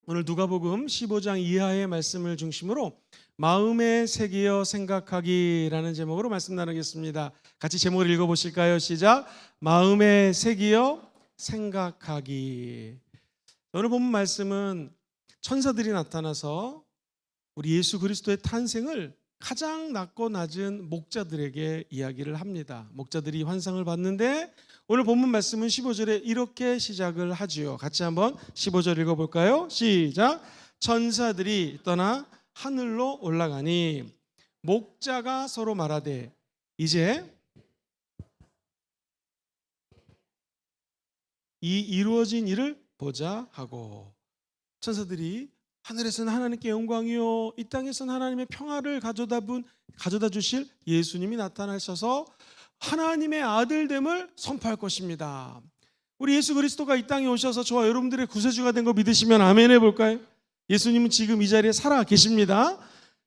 오늘 누가복음 15장 이하의 말씀을 중심으로 마음에 새기어 생각하기라는 제목으로 말씀 나누겠습니다. 같이 제목을 읽어보실까요? 시작. 마음에 새기어 생각하기. 오늘 본문 말씀은 천사들이 나타나서 우리 예수 그리스도의 탄생을 가장 낮고 낮은 목자들에게 이야기를 합니다. 목자들이 환상을 봤는데 오늘 본문 말씀은 15절에 이렇게 시작을 하지요. 같이 한번 15절 읽어볼까요? 시작. 천사들이 떠나 하늘로 올라가니 목자가 서로 말하되 이제 이 이루어진 일을 보자 하고, 천사들이 하늘에서는 하나님께 영광이요 이 땅에서는 하나님의 평화를 가져다 주실 예수님이 나타나셔서 하나님의 아들됨을 선포할 것입니다. 우리 예수 그리스도가 이 땅에 오셔서 저와 여러분들의 구세주가 된 거 믿으시면 아멘 해볼까요? 예수님은 지금 이 자리에 살아 계십니다.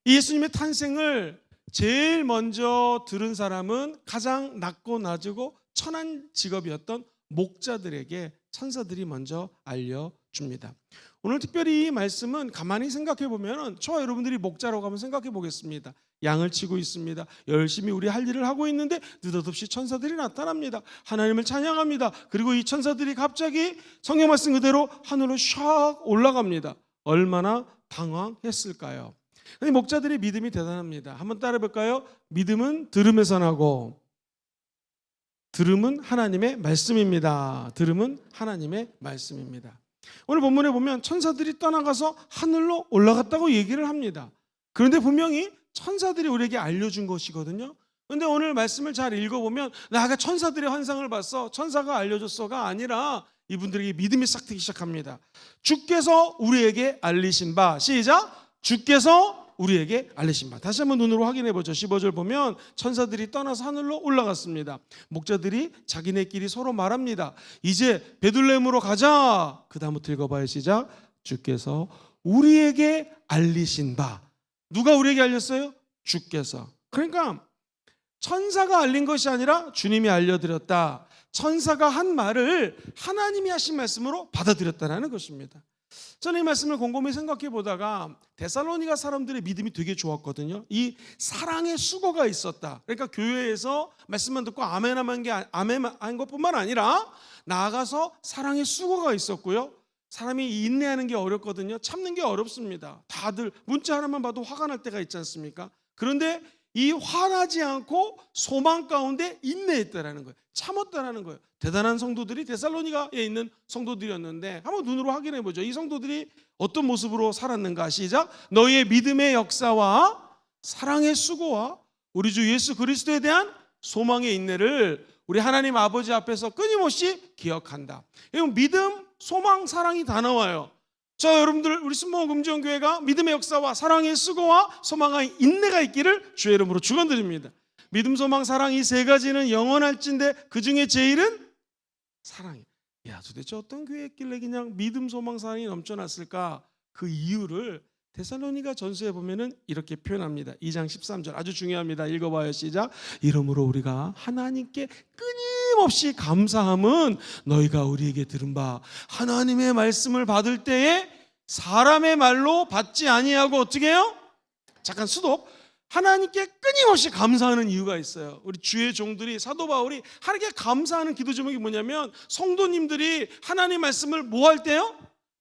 이 예수님의 탄생을 제일 먼저 들은 사람은 가장 낮고 낮고 천한 직업이었던 목자들에게 천사들이 먼저 알려줍니다. 오늘 특별히 이 말씀은 가만히 생각해 보면 저와 여러분들이 목자라고 하면 생각해 보겠습니다. 양을 치고 있습니다. 열심히 우리 할 일을 하고 있는데 느닷없이 천사들이 나타납니다. 하나님을 찬양합니다. 그리고 이 천사들이 갑자기 성경 말씀 그대로 하늘로 샥 올라갑니다. 얼마나 당황했을까요? 근데 목자들의 믿음이 대단합니다. 한번 따라해 볼까요? 믿음은 들음에서 나고 들음은 하나님의 말씀입니다. 들음은 하나님의 말씀입니다. 오늘 본문에 보면 천사들이 떠나가서 하늘로 올라갔다고 얘기를 합니다. 그런데 분명히 천사들이 우리에게 알려준 것이거든요. 그런데 오늘 말씀을 잘 읽어보면 나가 천사들의 환상을 봤어, 천사가 알려줬어가 아니라 이분들에게 믿음이 싹 트기 시작합니다. 주께서 우리에게 알리신 바, 시작. 주께서 우리에게 알리신 바. 다시 한번 눈으로 확인해 보죠. 15절 보면 천사들이 떠나서 하늘로 올라갔습니다. 목자들이 자기네끼리 서로 말합니다. 이제 베들레헴으로 가자. 그 다음부터 읽어봐요. 시작. 주께서 우리에게 알리신 바. 누가 우리에게 알렸어요? 주께서. 그러니까 천사가 알린 것이 아니라 주님이 알려드렸다. 천사가 한 말을 하나님이 하신 말씀으로 받아들였다는 것입니다. 저는 이 말씀을 곰곰이 생각해 보다가 데살로니가 사람들의 믿음이 되게 좋았거든요. 이 사랑의 수고가 있었다. 그러니까 교회에서 말씀만 듣고 아멘한 것뿐만 아니라 나아가서 사랑의 수고가 있었고요. 사람이 인내하는 게 어렵거든요. 참는 게 어렵습니다. 다들 문자 하나만 봐도 화가 날 때가 있지 않습니까? 그런데 이 화나지 않고 소망 가운데 인내했다라는 거예요. 참았다라는 거예요. 대단한 성도들이 데살로니가에 있는 성도들이었는데 한번 눈으로 확인해 보죠. 이 성도들이 어떤 모습으로 살았는가? 시작. 너희의 믿음의 역사와 사랑의 수고와 우리 주 예수 그리스도에 대한 소망의 인내를 우리 하나님 아버지 앞에서 끊임없이 기억한다. 이건 믿음, 소망, 사랑이 다 나와요. 저 여러분들 우리 순복음 금지원교회가 믿음의 역사와 사랑의 수고와 소망의 인내가 있기를 주의 이름으로 축원드립니다. 믿음, 소망, 사랑 이 세 가지는 영원할진데 그 중에 제일은 사랑이에요. 야, 도대체 어떤 교회였길래 그냥 믿음, 소망, 사랑이 넘쳐났을까? 그 이유를 데살로니가 전서에 보면은 이렇게 표현합니다. 2장 13절 아주 중요합니다. 읽어봐요. 시작. 이러므로 우리가 하나님께 끊임없이 감사함은 너희가 우리에게 들은 바 하나님의 말씀을 받을 때에 사람의 말로 받지 아니하고 어떻게 해요? 잠깐 스톱. 하나님께 끊임없이 감사하는 이유가 있어요. 우리 주의 종들이 사도 바울이 하나님께 감사하는 기도 제목이 뭐냐면 성도님들이 하나님 말씀을 뭐 할 때요?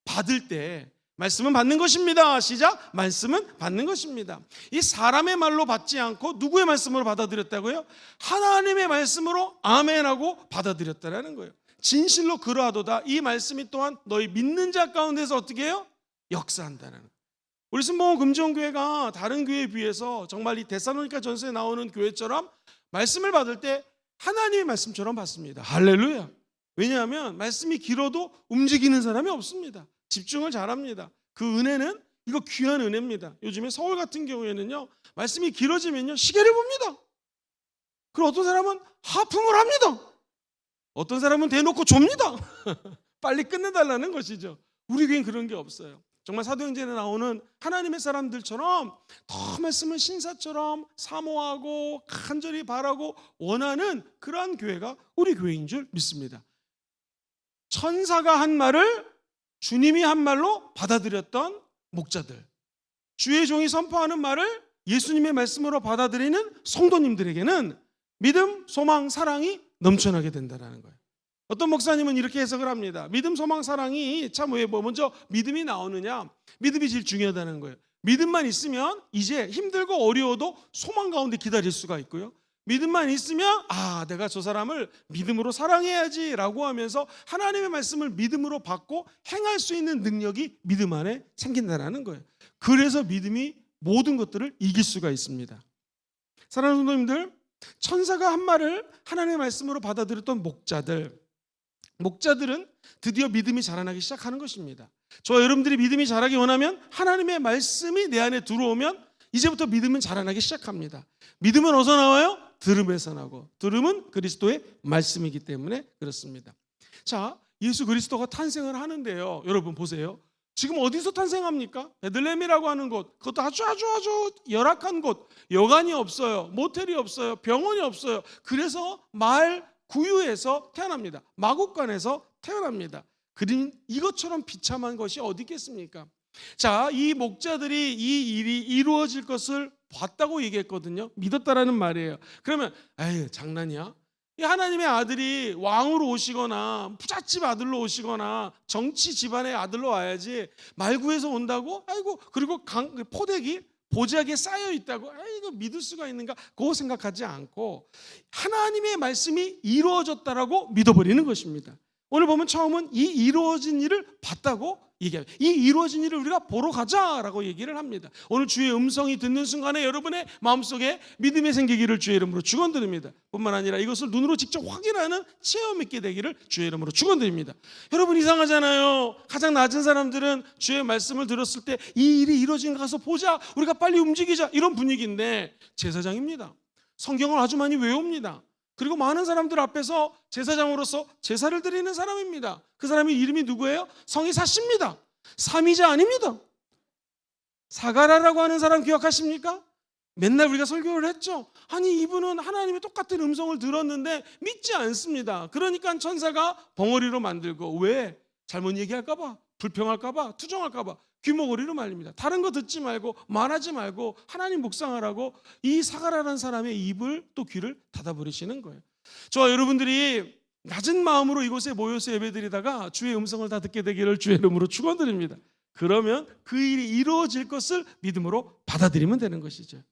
받을 때. 말씀은 받는 것입니다. 시작. 말씀은 받는 것입니다. 이 사람의 말로 받지 않고 누구의 말씀으로 받아들였다고요? 하나님의 말씀으로 아멘하고 받아들였다라는 거예요. 진실로 그러하도다. 이 말씀이 또한 너희 믿는 자 가운데서 어떻게 해요? 역사한다는 거예요. 우리 순복음 금지원교회가 다른 교회에 비해서 정말 이 데살로니가 전서에 나오는 교회처럼 말씀을 받을 때 하나님의 말씀처럼 받습니다. 할렐루야. 왜냐하면 말씀이 길어도 움직이는 사람이 없습니다. 집중을 잘합니다. 그 은혜는 이거 귀한 은혜입니다. 요즘에 서울 같은 경우에는요 말씀이 길어지면요 시계를 봅니다. 그리고 어떤 사람은 하품을 합니다. 어떤 사람은 대놓고 좁니다. 빨리 끝내달라는 것이죠. 우리 교회는 그런 게 없어요. 정말 사도행전에 나오는 하나님의 사람들처럼 더 말씀을 신사처럼 사모하고 간절히 바라고 원하는 그러한 교회가 우리 교회인 줄 믿습니다. 천사가 한 말을 주님이 한 말로 받아들였던 목자들, 주의 종이 선포하는 말을 예수님의 말씀으로 받아들이는 성도님들에게는 믿음, 소망, 사랑이 넘쳐나게 된다는 거예요. 어떤 목사님은 이렇게 해석을 합니다. 믿음, 소망, 사랑이 참 왜 먼저 믿음이 나오느냐? 믿음이 제일 중요하다는 거예요. 믿음만 있으면 이제 힘들고 어려워도 소망 가운데 기다릴 수가 있고요. 믿음만 있으면 내가 저 사람을 믿음으로 사랑해야지 라고 하면서 하나님의 말씀을 믿음으로 받고 행할 수 있는 능력이 믿음 안에 생긴다는 거예요. 그래서 믿음이 모든 것들을 이길 수가 있습니다. 사랑하는 성도님들, 천사가 한 말을 하나님의 말씀으로 받아들였던 목자들은 드디어 믿음이 자라나기 시작하는 것입니다. 저와 여러분들이 믿음이 자라기 원하면 하나님의 말씀이 내 안에 들어오면 이제부터 믿음은 자라나기 시작합니다. 믿음은 어디서 나와요? 들음에서 나고, 들음은 그리스도의 말씀이기 때문에 그렇습니다. 자, 예수 그리스도가 탄생을 하는데요, 여러분 보세요. 지금 어디서 탄생합니까? 베들레헴이라고 하는 곳, 그것도 아주 열악한 곳, 여관이 없어요, 모텔이 없어요, 병원이 없어요. 그래서 마을 구유에서 태어납니다. 마국간에서 태어납니다. 이것처럼 비참한 것이 어디 있겠습니까? 자, 이 목자들이 이 일이 이루어질 것을 봤다고 얘기했거든요. 믿었다라는 말이에요. 그러면 장난이야? 이 하나님의 아들이 왕으로 오시거나 부잣집 아들로 오시거나 정치 집안의 아들로 와야지 말구에서 온다고? 그리고 포대기 보자기에 쌓여 있다고? 이거 믿을 수가 있는가? 그거 생각하지 않고 하나님의 말씀이 이루어졌다라고 믿어버리는 것입니다. 오늘 보면 처음은 이 이루어진 일을 봤다고 얘기합니다. 이 이루어진 일을 우리가 보러 가자라고 얘기를 합니다. 오늘 주의 음성이 듣는 순간에 여러분의 마음속에 믿음이 생기기를 주의 이름으로 축원드립니다. 뿐만 아니라 이것을 눈으로 직접 확인하는 체험 있게 되기를 주의 이름으로 축원드립니다. 여러분, 이상하잖아요. 가장 낮은 사람들은 주의 말씀을 들었을 때 이 일이 이루어진 거 가서 보자, 우리가 빨리 움직이자, 이런 분위기인데 제사장입니다. 성경을 아주 많이 외웁니다. 그리고 많은 사람들 앞에서 제사장으로서 제사를 드리는 사람입니다. 그 사람의 이름이 누구예요? 성이 사십니다. 삼위자 아닙니다. 사가라라고 하는 사람 기억하십니까? 맨날 우리가 설교를 했죠. 아니, 이분은 하나님의 똑같은 음성을 들었는데 믿지 않습니다. 그러니까 천사가 벙어리로 만들고, 왜? 잘못 얘기할까 봐, 불평할까 봐, 투정할까 봐 귀머거리로 말립니다. 다른 거 듣지 말고 말하지 말고 하나님 묵상하라고 이 사가라라는 사람의 입을 또 귀를 닫아버리시는 거예요. 저와 여러분들이 낮은 마음으로 이곳에 모여서 예배드리다가 주의 음성을 다 듣게 되기를 주의 이름으로 축원드립니다. 그러면 그 일이 이루어질 것을 믿음으로 받아들이면 되는 것이죠.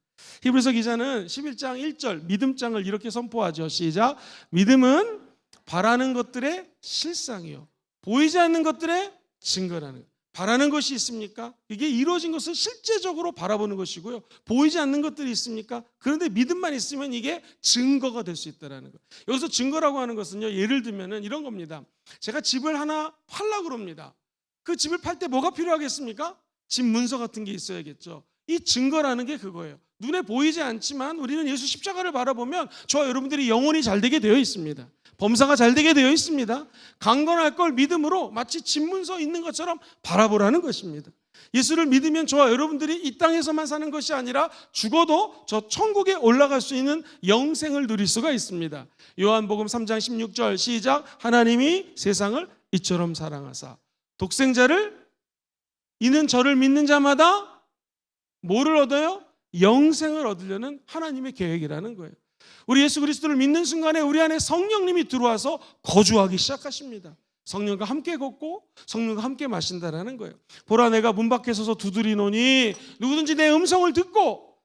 히브리서 기자는 11장 1절 믿음장을 이렇게 선포하죠. 시작. 믿음은 바라는 것들의 실상이요, 보이지 않는 것들의 증거라는 것. 바라는 것이 있습니까? 이게 이루어진 것을 실제적으로 바라보는 것이고요. 보이지 않는 것들이 있습니까? 그런데 믿음만 있으면 이게 증거가 될 수 있다는 것. 여기서 증거라고 하는 것은요, 예를 들면 이런 겁니다. 제가 집을 하나 팔려고 그럽니다. 그 집을 팔 때 뭐가 필요하겠습니까? 집 문서 같은 게 있어야겠죠. 이 증거라는 게 그거예요. 눈에 보이지 않지만 우리는 예수 십자가를 바라보면 저와 여러분들이 영혼이 잘 되게 되어 있습니다. 범사가 잘 되게 되어 있습니다. 강건할 걸 믿음으로 마치 집문서 있는 것처럼 바라보라는 것입니다. 예수를 믿으면 저와 여러분들이 이 땅에서만 사는 것이 아니라 죽어도 저 천국에 올라갈 수 있는 영생을 누릴 수가 있습니다. 요한복음 3장 16절 시작. 하나님이 세상을 이처럼 사랑하사 독생자를, 이는 저를 믿는 자마다 뭐를 얻어요? 영생을 얻으려는 하나님의 계획이라는 거예요. 우리 예수 그리스도를 믿는 순간에 우리 안에 성령님이 들어와서 거주하기 시작하십니다. 성령과 함께 걷고 성령과 함께 마신다라는 거예요. 보라, 내가 문 밖에 서서 두드리노니 누구든지 내 음성을 듣고,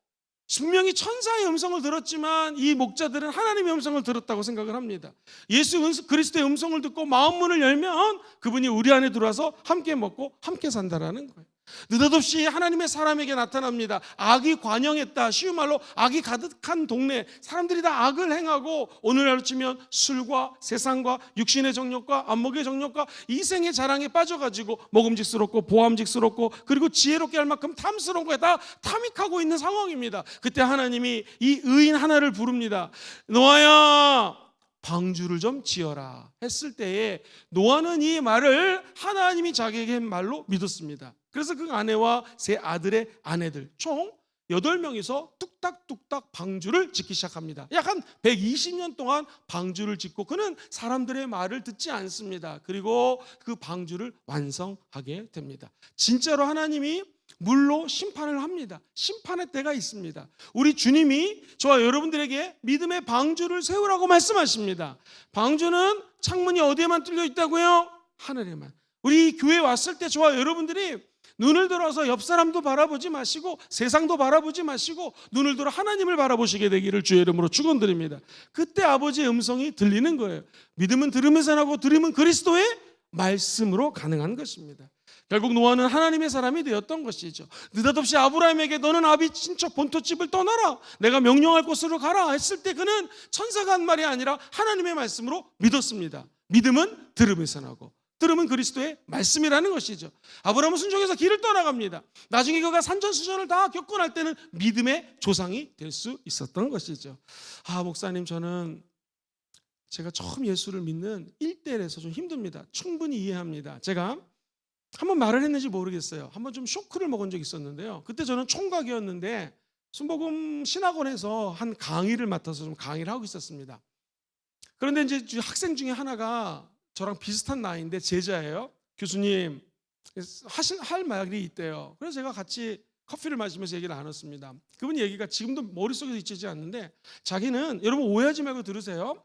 분명히 천사의 음성을 들었지만 이 목자들은 하나님의 음성을 들었다고 생각을 합니다. 예수 그리스도의 음성을 듣고 마음문을 열면 그분이 우리 안에 들어와서 함께 먹고 함께 산다라는 거예요. 느닷없이 하나님의 사람에게 나타납니다. 악이 관영했다. 쉬운 말로 악이 가득한 동네, 사람들이 다 악을 행하고 오늘날로 치면 술과 세상과 육신의 정욕과 안목의 정욕과 이생의 자랑에 빠져가지고 먹음직스럽고 보암직스럽고 그리고 지혜롭게 할 만큼 탐스러운 거에 다 탐닉하고 있는 상황입니다. 그때 하나님이 이 의인 하나를 부릅니다. 노아야, 방주를 좀 지어라 했을 때에 노아는 이 말을 하나님이 자기에게 한 말로 믿었습니다. 그래서 그 아내와 세 아들의 아내들 총 8명이서 뚝딱뚝딱 방주를 짓기 시작합니다. 약 한 120년 동안 방주를 짓고 그는 사람들의 말을 듣지 않습니다. 그리고 그 방주를 완성하게 됩니다. 진짜로 하나님이 물로 심판을 합니다. 심판의 때가 있습니다. 우리 주님이 저와 여러분들에게 믿음의 방주를 세우라고 말씀하십니다. 방주는 창문이 어디에만 뚫려 있다고요? 하늘에만. 우리 교회 왔을 때 저와 여러분들이 눈을 들어서 옆 사람도 바라보지 마시고 세상도 바라보지 마시고 눈을 들어 하나님을 바라보시게 되기를 주의 이름으로 축원드립니다. 그때 아버지의 음성이 들리는 거예요. 믿음은 들으면서 나고 들음은 그리스도의 말씀으로 가능한 것입니다. 결국 노아는 하나님의 사람이 되었던 것이죠. 느닷없이 아브라함에게 너는 아비 친척 본토집을 떠나라, 내가 명령할 곳으로 가라 했을 때 그는 천사가 한 말이 아니라 하나님의 말씀으로 믿었습니다. 믿음은 들음에서 나고 들음은 그리스도의 말씀이라는 것이죠. 아브라함은 순종해서 길을 떠나갑니다. 나중에 그가 산전수전을 다 겪고 날 때는 믿음의 조상이 될 수 있었던 것이죠. 목사님, 저는 제가 처음 예수를 믿는 1대에서 좀 힘듭니다. 충분히 이해합니다. 제가 한번 말을 했는지 모르겠어요. 한번 좀 쇼크를 먹은 적이 있었는데요. 그때 저는 총각이었는데 순복음 신학원에서 한 강의를 맡아서 좀 강의를 하고 있었습니다. 그런데 이제 학생 중에 하나가 저랑 비슷한 나이인데 제자예요. 교수님 할 말이 있대요. 그래서 제가 같이 커피를 마시면서 얘기를 나눴습니다. 그분 얘기가 지금도 머릿속에 잊히지 않는데, 자기는, 여러분 오해하지 말고 들으세요,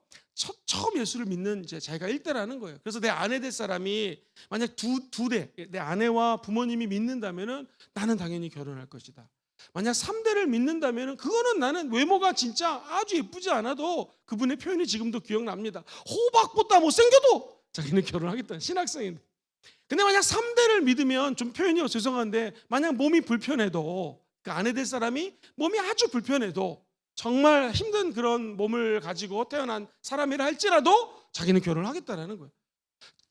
처음 예수를 믿는 이제 자기가 1대라는 거예요. 그래서 내 아내 될 사람이 만약 두 대, 내 아내와 부모님이 믿는다면은 나는 당연히 결혼할 것이다. 만약 3대를 믿는다면 그거는 나는 외모가 진짜 아주 예쁘지 않아도 그분의 표현이 지금도 기억납니다. 호박보다 못생겨도 자기는 결혼하겠다는 신학생인데. 근데 만약 3대를 믿으면 좀 표현이 죄송한데 만약 몸이 불편해도, 그 아내 될 사람이 몸이 아주 불편해도 정말 힘든 그런 몸을 가지고 태어난 사람이라 할지라도 자기는 결혼을 하겠다는 거예요.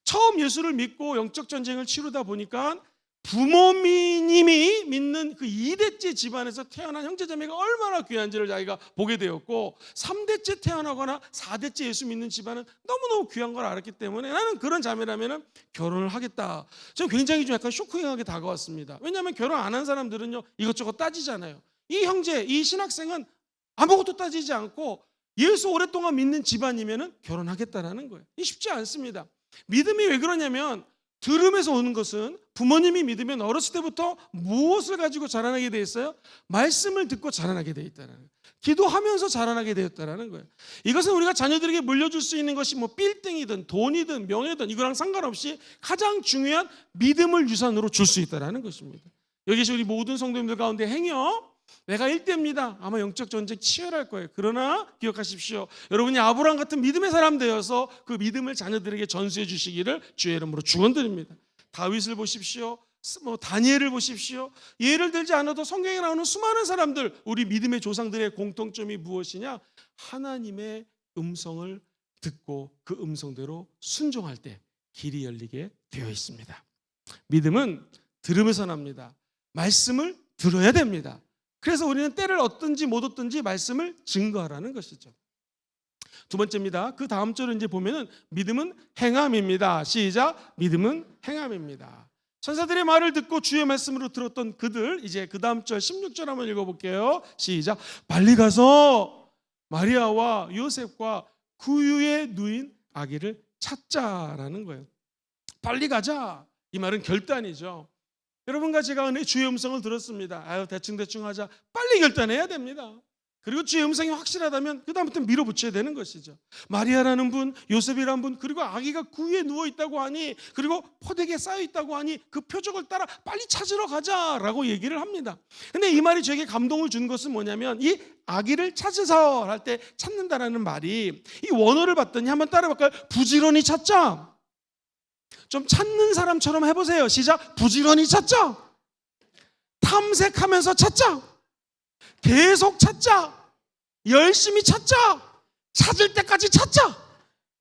처음 예수를 믿고 영적 전쟁을 치르다 보니까 부모님이 믿는 그 2대째 집안에서 태어난 형제자매가 얼마나 귀한지를 자기가 보게 되었고, 3대째 태어나거나 4대째 예수 믿는 집안은 너무너무 귀한 걸 알았기 때문에 나는 그런 자매라면 결혼을 하겠다. 저는 굉장히 좀 약간 쇼킹하게 다가왔습니다. 왜냐하면 결혼 안 한 사람들은요 이것저것 따지잖아요. 이 형제, 이 신학생은 아무것도 따지지 않고 예수 오랫동안 믿는 집안이면 결혼하겠다라는 거예요. 이 쉽지 않습니다. 믿음이 왜 그러냐면, 들음에서 오는 것은 부모님이 믿으면 어렸을 때부터 무엇을 가지고 자라나게 돼 있어요? 말씀을 듣고 자라나게 돼 있다는 거예요. 기도하면서 자라나게 되었다는 거예요. 이것은 우리가 자녀들에게 물려줄 수 있는 것이 뭐 빌딩이든 돈이든 명예든 이거랑 상관없이 가장 중요한 믿음을 유산으로 줄 수 있다는 것입니다. 여기 계신 우리 모든 성도님들 가운데 행여 내가 1대입니다. 아마 영적 전쟁 치열할 거예요. 그러나 기억하십시오. 여러분이 아브라함 같은 믿음의 사람 되어서 그 믿음을 자녀들에게 전수해 주시기를 주의 이름으로 축원드립니다. 다윗을 보십시오. 다니엘을 보십시오. 예를 들지 않아도 성경에 나오는 수많은 사람들, 우리 믿음의 조상들의 공통점이 무엇이냐? 하나님의 음성을 듣고 그 음성대로 순종할 때 길이 열리게 되어 있습니다. 믿음은 들으면서 납니다. 말씀을 들어야 됩니다. 그래서 우리는 때를 얻든지 못 얻든지 말씀을 증거하라는 것이죠. 두 번째입니다. 그 다음 절을 이제 보면은 믿음은 행함입니다. 시작. 믿음은 행함입니다. 천사들의 말을 듣고 주의 말씀으로 들었던 그들, 이제 그 다음 절 16절 한번 읽어볼게요. 시작. 빨리 가서 마리아와 요셉과 구유에 누인 아기를 찾자라는 거예요. 빨리 가자. 이 말은 결단이죠. 여러분과 제가 주의 음성을 들었습니다. 대충 하자. 빨리 결단해야 됩니다. 그리고 주의 음성이 확실하다면 그 다음부터 밀어붙여야 되는 것이죠. 마리아라는 분, 요셉이라는 분, 그리고 아기가 구유에 누워있다고 하니, 그리고 포대기에 쌓여있다고 하니 그 표적을 따라 빨리 찾으러 가자라고 얘기를 합니다. 근데 이 말이 저에게 감동을 준 것은 뭐냐면, 이 아기를 찾으서 할 때 찾는다라는 말이, 이 원어를 봤더니 한번 따라해볼까요? 부지런히 찾자. 좀 찾는 사람처럼 해보세요. 시작. 부지런히 찾자. 탐색하면서 찾자. 계속 찾자. 열심히 찾자. 찾을 때까지 찾자.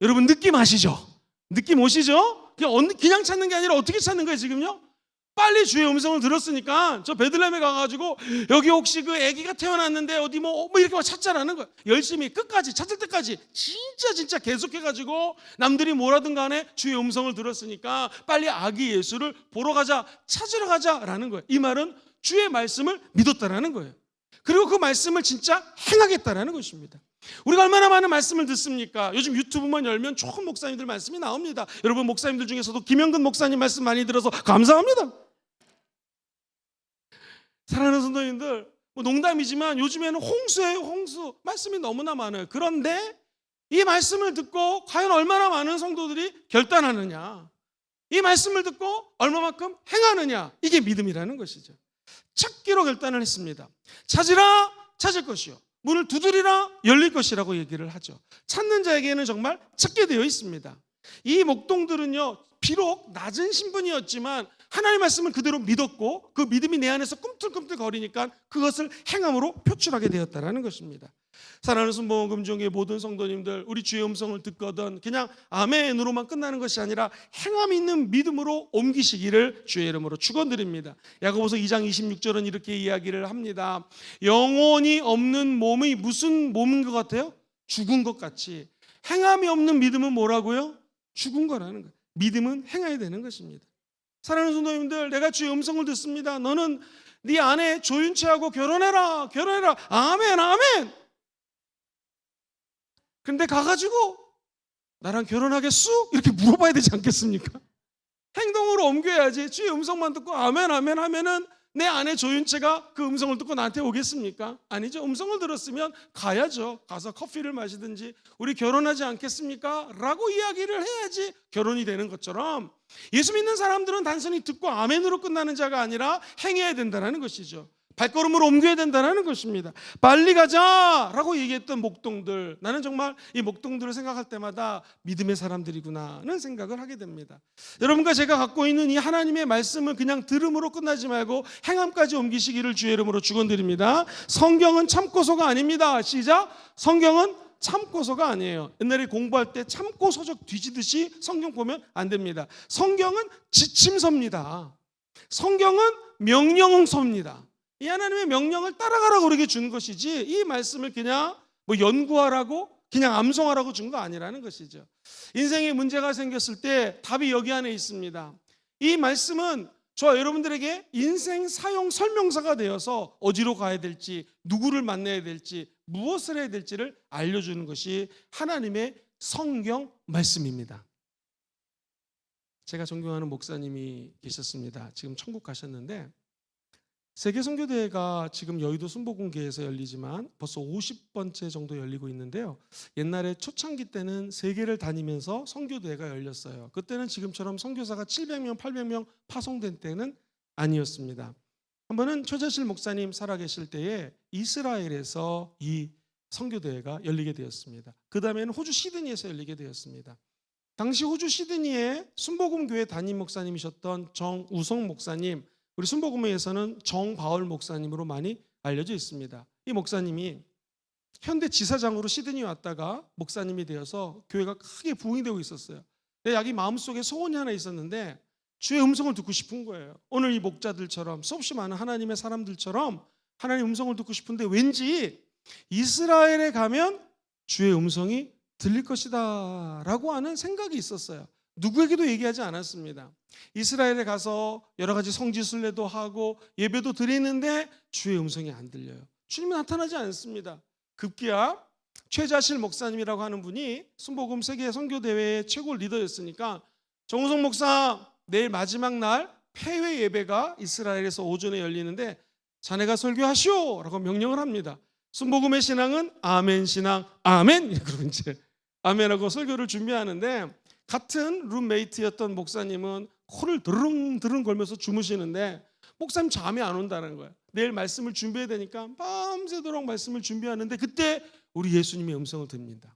여러분 느낌 아시죠? 느낌 오시죠? 그냥 찾는 게 아니라 어떻게 찾는 거예요 지금요? 빨리 주의 음성을 들었으니까 저 베들레헴에 가가지고 여기 혹시 그 아기가 태어났는데 어디 뭐 이렇게 찾자라는 거예요. 열심히 끝까지 찾을 때까지 진짜 계속해가지고 남들이 뭐라든 간에 주의 음성을 들었으니까 빨리 아기 예수를 보러 가자, 찾으러 가자라는 거예요. 이 말은 주의 말씀을 믿었다라는 거예요. 그리고 그 말씀을 진짜 행하겠다라는 것입니다. 우리가 얼마나 많은 말씀을 듣습니까? 요즘 유튜브만 열면 좋은 목사님들 말씀이 나옵니다. 여러분, 목사님들 중에서도 김영근 목사님 말씀 많이 들어서 감사합니다. 사랑하는 성도님들, 농담이지만 요즘에는 홍수예요, 홍수. 말씀이 너무나 많아요. 그런데 이 말씀을 듣고 과연 얼마나 많은 성도들이 결단하느냐, 이 말씀을 듣고 얼마만큼 행하느냐, 이게 믿음이라는 것이죠. 찾기로 결단을 했습니다. 찾으라 찾을 것이요, 문을 두드리라 열릴 것이라고 얘기를 하죠. 찾는 자에게는 정말 찾게 되어 있습니다. 이 목동들은요, 비록 낮은 신분이었지만 하나님의 말씀을 그대로 믿었고 그 믿음이 내 안에서 꿈틀꿈틀 거리니까 그것을 행함으로 표출하게 되었다는 것입니다. 사랑하는 순복음종의 모든 성도님들, 우리 주의 음성을 듣거든 그냥 아멘으로만 끝나는 것이 아니라 행함 있는 믿음으로 옮기시기를 주의 이름으로 축원드립니다. 야고보서 2장 26절은 이렇게 이야기를 합니다. 영혼이 없는 몸이 무슨 몸인 것 같아요? 죽은 것 같이. 행함이 없는 믿음은 뭐라고요? 죽은 거라는 거예요. 믿음은 행해야 되는 것입니다. 사랑하는 성도님들, 내가 주의 음성을 듣습니다. 너는 네 아내 조윤채하고 결혼해라, 결혼해라. 아멘, 아멘. 근데 가가지고 나랑 결혼하겠수? 이렇게 물어봐야 되지 않겠습니까? 행동으로 옮겨야지. 주의 음성만 듣고 아멘, 아멘 하면은 내 아내 조윤채가 그 음성을 듣고 나한테 오겠습니까? 아니죠. 음성을 들었으면 가야죠. 가서 커피를 마시든지 우리 결혼하지 않겠습니까? 라고 이야기를 해야지 결혼이 되는 것처럼 예수 믿는 사람들은 단순히 듣고 아멘으로 끝나는 자가 아니라 행해야 된다는 것이죠. 발걸음으로 옮겨야 된다는 것입니다. 빨리 가자라고 얘기했던 목동들, 나는 정말 이 목동들을 생각할 때마다 믿음의 사람들이구나는 생각을 하게 됩니다. 여러분과 제가 갖고 있는 이 하나님의 말씀을 그냥 들음으로 끝나지 말고 행함까지 옮기시기를 주의 이름으로 축원드립니다. 성경은 참고서가 아닙니다. 시작. 성경은 참고서가 아니에요. 옛날에 공부할 때 참고 서적 뒤지듯이 성경 보면 안 됩니다. 성경은 지침서입니다. 성경은 명령서입니다. 이 하나님의 명령을 따라가라고 그렇게 준 것이지 이 말씀을 그냥 연구하라고 그냥 암송하라고 준 거 아니라는 것이죠. 인생에 문제가 생겼을 때 답이 여기 안에 있습니다. 이 말씀은 저와 여러분들에게 인생 사용 설명서가 되어서 어디로 가야 될지, 누구를 만나야 될지, 무엇을 해야 될지를 알려주는 것이 하나님의 성경 말씀입니다. 제가 존경하는 목사님이 계셨습니다. 지금 천국 가셨는데 세계선교대회가 지금 여의도 순복음교회에서 열리지만 벌써 50번째 정도 열리고 있는데요. 옛날에 초창기 때는 세계를 다니면서 선교대회가 열렸어요. 그때는 지금처럼 선교사가 700명, 800명 파송된 때는 아니었습니다. 한 번은 최재실 목사님 살아계실 때에 이스라엘에서 이 선교대회가 열리게 되었습니다. 그 다음에는 호주 시드니에서 열리게 되었습니다. 당시 호주 시드니에 순복음교회 담임 목사님이셨던 정우성 목사님, 우리 순복음회에서는 정바울 목사님으로 많이 알려져 있습니다. 이 목사님이 현대 지사장으로 시드니에 왔다가 목사님이 되어서 교회가 크게 부흥이 되고 있었어요. 자기 마음속에 소원이 하나 있었는데 주의 음성을 듣고 싶은 거예요. 오늘 이 목자들처럼 수없이 많은 하나님의 사람들처럼 하나님의 음성을 듣고 싶은데 왠지 이스라엘에 가면 주의 음성이 들릴 것이다 라고 하는 생각이 있었어요. 누구에게도 얘기하지 않았습니다. 이스라엘에 가서 여러 가지 성지순례도 하고 예배도 드리는데 주의 음성이 안 들려요. 주님이 나타나지 않습니다. 급기야 최자실 목사님이라고 하는 분이 순복음 세계 선교대회의 최고 리더였으니까 정우성 목사, 내일 마지막 날 폐회 예배가 이스라엘에서 오전에 열리는데 자네가 설교하시오 라고 명령을 합니다. 순복음의 신앙은 아멘 신앙, 아멘. 그러고 이제 아멘하고 설교를 준비하는데 같은 룸메이트였던 목사님은 코를 드릉드릉 걸면서 주무시는데 목사님 잠이 안 온다는 거예요. 내일 말씀을 준비해야 되니까 밤새도록 말씀을 준비하는데 그때 우리 예수님의 음성을 듭니다.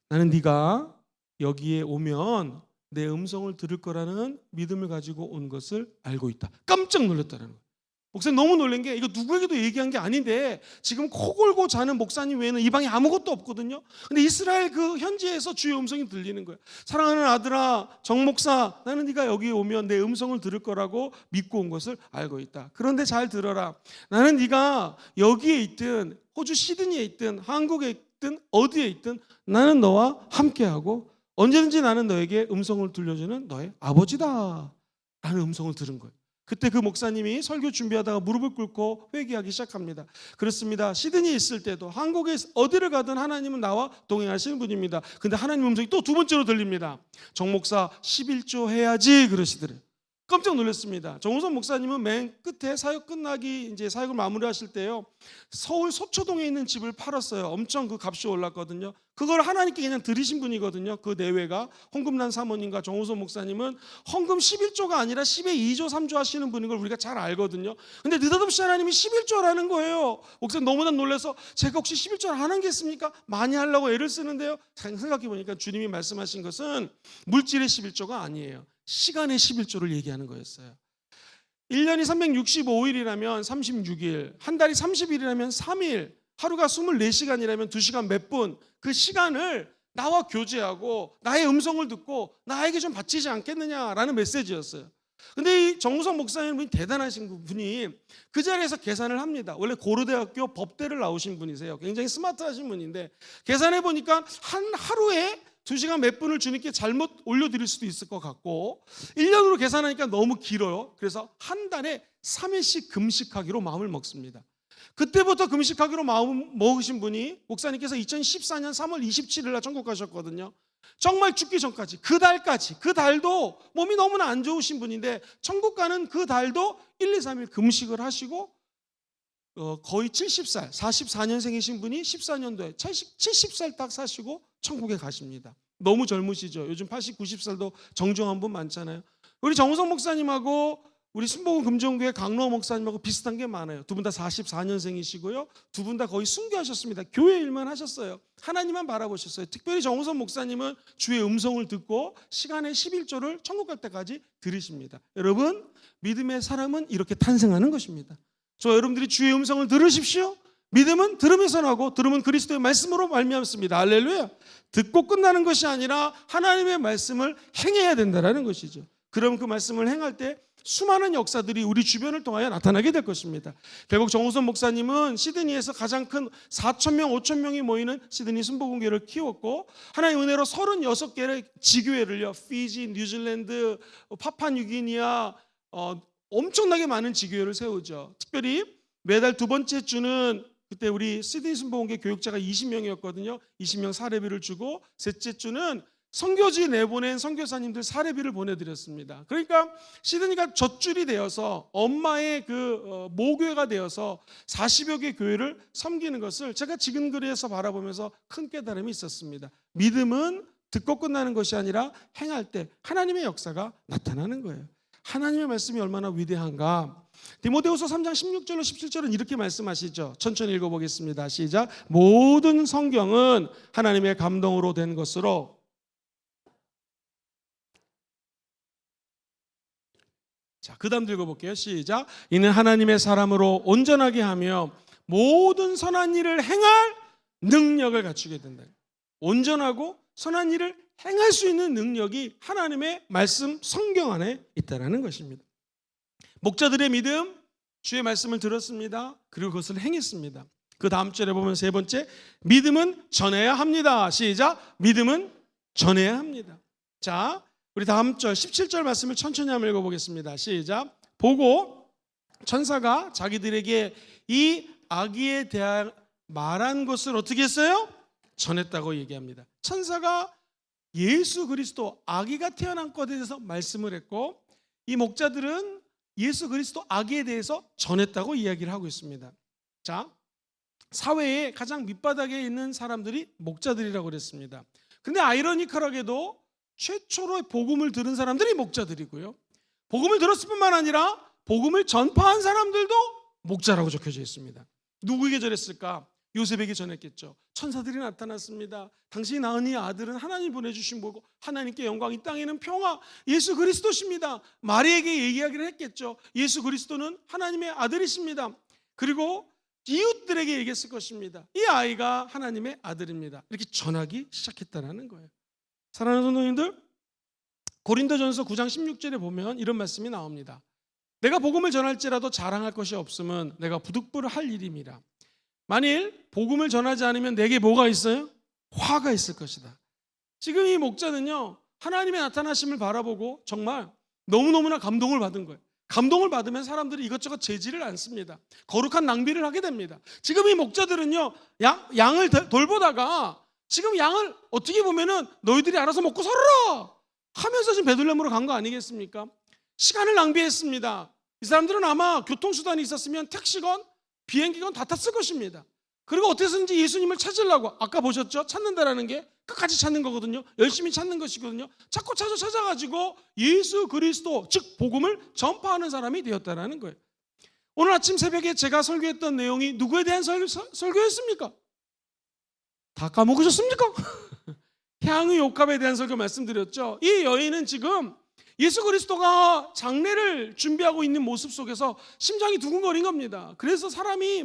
나는 네가 여기에 오면 내 음성을 들을 거라는 믿음을 가지고 온 것을 알고 있다. 깜짝 놀랐다는 거예요. 목사님 너무 놀란 게 이거 누구에게도 얘기한 게 아닌데 지금 코 골고 자는 목사님 외에는 이 방에 아무것도 없거든요. 근데 이스라엘 그 현지에서 주의 음성이 들리는 거예요. 사랑하는 아들아 정 목사, 나는 네가 여기에 오면 내 음성을 들을 거라고 믿고 온 것을 알고 있다. 그런데 잘 들어라. 나는 네가 여기에 있든 호주 시드니에 있든 한국에 있든 어디에 있든 나는 너와 함께하고 언제든지 나는 너에게 음성을 들려주는 너의 아버지다 라는 음성을 들은 거예요. 그때 그 목사님이 설교 준비하다가 무릎을 꿇고 회개하기 시작합니다. 그렇습니다. 시드니에 있을 때도 한국에 어디를 가든 하나님은 나와 동행하시는 분입니다. 근데 하나님 음성이 또 두 번째로 들립니다. 정 목사 11조 해야지 그러시더래요. 깜짝 놀랐습니다. 정우선 목사님은 맨 끝에 사역 끝나기 이제 사역을 마무리하실 때요, 서울 서초동에 있는 집을 팔았어요. 엄청 그 값이 올랐거든요. 그걸 하나님께 그냥 드리신 분이거든요. 그 내외가 홍금란 사모님과 정우선 목사님은 헌금 11조가 아니라 10에 2조 3조 하시는 분인 걸 우리가 잘 알거든요. 근데 느닷없이 하나님이 11조라는 거예요. 목사님 너무나 놀라서 제가 혹시 11조를 안 하겠습니까? 많이 하려고 애를 쓰는데요. 생각해 보니까 주님이 말씀하신 것은 물질의 11조가 아니에요. 시간의 11조를 얘기하는 거였어요. 1년이 365일이라면 36일, 한 달이 30일이라면 3일, 하루가 24시간이라면 2시간 몇 분, 그 시간을 나와 교제하고 나의 음성을 듣고 나에게 좀 바치지 않겠느냐라는 메시지였어요. 근데 이 정우성 목사님은 대단하신 분이 그 자리에서 계산을 합니다. 원래 고려대학교 법대를 나오신 분이세요. 굉장히 스마트하신 분인데 계산해 보니까 한 하루에 2시간 몇 분을 주님께 잘못 올려드릴 수도 있을 것 같고 1년으로 계산하니까 너무 길어요. 그래서 한 달에 3일씩 금식하기로 마음을 먹습니다. 그때부터 금식하기로 마음 먹으신 분이 목사님께서 2014년 3월 27일 날 천국 가셨거든요. 정말 죽기 전까지 그 달도 몸이 너무나 안 좋으신 분인데 천국 가는 그 달도 1, 2, 3일 금식을 하시고 거의 70살, 44년생이신 분이 14년도에 70살 딱 사시고 천국에 가십니다. 너무 젊으시죠. 요즘 80, 90살도 정정한 분 많잖아요. 우리 정우성 목사님하고 우리 순복음 금정교회 강로호 목사님하고 비슷한 게 많아요. 두 분 다 44년생이시고요. 두 분 다 거의 순교하셨습니다. 교회 일만 하셨어요. 하나님만 바라보셨어요. 특별히 정우성 목사님은 주의 음성을 듣고 시간의 11조를 천국 갈 때까지 들으십니다. 여러분, 믿음의 사람은 이렇게 탄생하는 것입니다. 저 여러분들이 주의 음성을 들으십시오. 믿음은 들으면서 나고 들으면 그리스도의 말씀으로 말미암습니다. 할렐루야. 듣고 끝나는 것이 아니라 하나님의 말씀을 행해야 된다는 것이죠. 그럼 그 말씀을 행할 때 수많은 역사들이 우리 주변을 통하여 나타나게 될 것입니다. 결국 정우선 목사님은 시드니에서 가장 큰 4,000명, 5,000명이 모이는 시드니 순복음교회를 키웠고 하나님의 은혜로 36개의 지교회를요, 피지, 뉴질랜드, 파푸아뉴기니아 엄청나게 많은 지교회를 세우죠. 특별히 매달 두 번째 주는 그때 우리 시드니 순복음교회 교육자가 20명이었거든요. 20명 사례비를 주고 셋째 주는 선교지 내보낸 선교사님들 사례비를 보내드렸습니다. 그러니까 시드니가 젖줄이 되어서 엄마의 그 모교회가 되어서 40여 개 교회를 섬기는 것을 제가 지금 거리에서 바라보면서 큰 깨달음이 있었습니다. 믿음은 듣고 끝나는 것이 아니라 행할 때 하나님의 역사가 나타나는 거예요. 하나님의 말씀이 얼마나 위대한가. 디모데후서 3장 16절로 17절은 이렇게 말씀하시죠. 천천히 읽어보겠습니다. 시작. 모든 성경은 하나님의 감동으로 된 것으로 자, 그 다음 읽어볼게요. 시작. 이는 하나님의 사람으로 온전하게 하며 모든 선한 일을 행할 능력을 갖추게 된다. 온전하고 선한 일을 행할 수 있는 능력이 하나님의 말씀 성경 안에 있다는 것입니다. 목자들의 믿음, 주의 말씀을 들었습니다. 그리고 그것을 행했습니다. 그 다음 절에 보면 세 번째, 믿음은 전해야 합니다. 시작. 믿음은 전해야 합니다. 자, 우리 다음 절 17절 말씀을 천천히 한번 읽어보겠습니다. 시작. 보고 천사가 자기들에게 이 아기에 대한 말한 것을 어떻게 했어요? 전했다고 얘기합니다. 천사가 예수 그리스도 아기가 태어난 것에 대해서 말씀을 했고 이 목자들은 예수 그리스도 아기에 대해서 전했다고 이야기를 하고 있습니다. 자, 사회의 가장 밑바닥에 있는 사람들이 목자들이라고 그랬습니다. 근데 아이러니컬하게도 최초로 복음을 들은 사람들이 목자들이고요. 복음을 들었을 뿐만 아니라 복음을 전파한 사람들도 목자라고 적혀져 있습니다. 누구에게 전했을까? 요셉에게 전했겠죠. 천사들이 나타났습니다. 당신이 낳은 이 아들은 하나님 보내주신 거고 하나님께 영광, 이 땅에는 평화, 예수 그리스도십니다. 마리에게 이야기를 했겠죠. 예수 그리스도는 하나님의 아들이십니다. 그리고 이웃들에게 얘기했을 것입니다. 이 아이가 하나님의 아들입니다. 이렇게 전하기 시작했다는 거예요. 사랑하는 성도님들, 고린도전서 9장 16절에 보면 이런 말씀이 나옵니다. 내가 복음을 전할지라도 자랑할 것이 없으면 내가 부득불을 할 일임이라. 만일 복음을 전하지 않으면 내게 뭐가 있어요? 화가 있을 것이다. 지금 이 목자는요, 하나님의 나타나심을 바라보고 정말 너무너무나 감동을 받은 거예요. 감동을 받으면 사람들이 이것저것 재지를 않습니다. 거룩한 낭비를 하게 됩니다. 지금 이 목자들은요, 양을 돌보다가 지금 양을 어떻게 보면은 너희들이 알아서 먹고 살아라 하면서 지금 베들레헴으로 간 거 아니겠습니까? 시간을 낭비했습니다. 이 사람들은 아마 교통수단이 있었으면 택시건 비행기건 다 탔을 것입니다. 그리고 어떻게든지 예수님을 찾으려고, 아까 보셨죠? 찾는다라는 게 끝까지 찾는 거거든요. 열심히 찾는 것이거든요. 자꾸 찾아가지고 예수 그리스도, 즉 복음을 전파하는 사람이 되었다라는 거예요. 오늘 아침 새벽에 제가 설교했던 내용이 누구에 대한 설교였습니까? 다 까먹으셨습니까? 향유 옥합에 대한 설교 말씀드렸죠. 이 여인은 지금 예수 그리스도가 장례를 준비하고 있는 모습 속에서 심장이 두근거린 겁니다. 그래서 사람이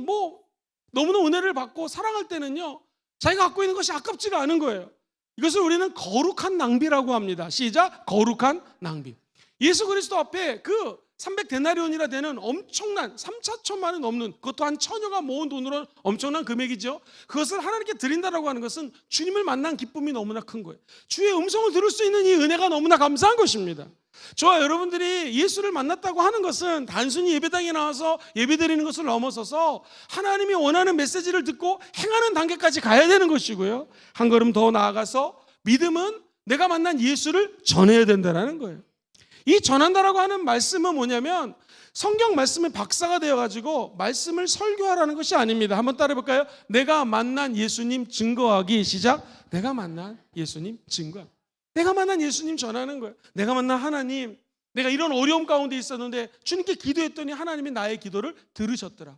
너무나 은혜를 받고 사랑할 때는요, 자기가 갖고 있는 것이 아깝지가 않은 거예요. 이것을 우리는 거룩한 낭비라고 합니다. 시작! 거룩한 낭비. 예수 그리스도 앞에 그 300데나리온이라 되는 엄청난 3,4천만 원 넘는, 그것도 한 처녀가 모은 돈으로 엄청난 금액이죠. 그것을 하나님께 드린다라고 하는 것은 주님을 만난 기쁨이 너무나 큰 거예요. 주의 음성을 들을 수 있는 이 은혜가 너무나 감사한 것입니다. 저와 여러분들이 예수를 만났다고 하는 것은 단순히 예배당에 나와서 예배드리는 것을 넘어서서 하나님이 원하는 메시지를 듣고 행하는 단계까지 가야 되는 것이고요, 한 걸음 더 나아가서 믿음은 내가 만난 예수를 전해야 된다는 거예요. 이 전한다라고 하는 말씀은 뭐냐면 성경 말씀의 박사가 되어가지고 말씀을 설교하라는 것이 아닙니다. 한번 따라해 볼까요? 내가 만난 예수님 증거하기. 시작. 내가 만난 예수님 증거하기. 내가 만난 예수님 전하는 거예요. 내가 만난 하나님, 내가 이런 어려움 가운데 있었는데 주님께 기도했더니 하나님이 나의 기도를 들으셨더라.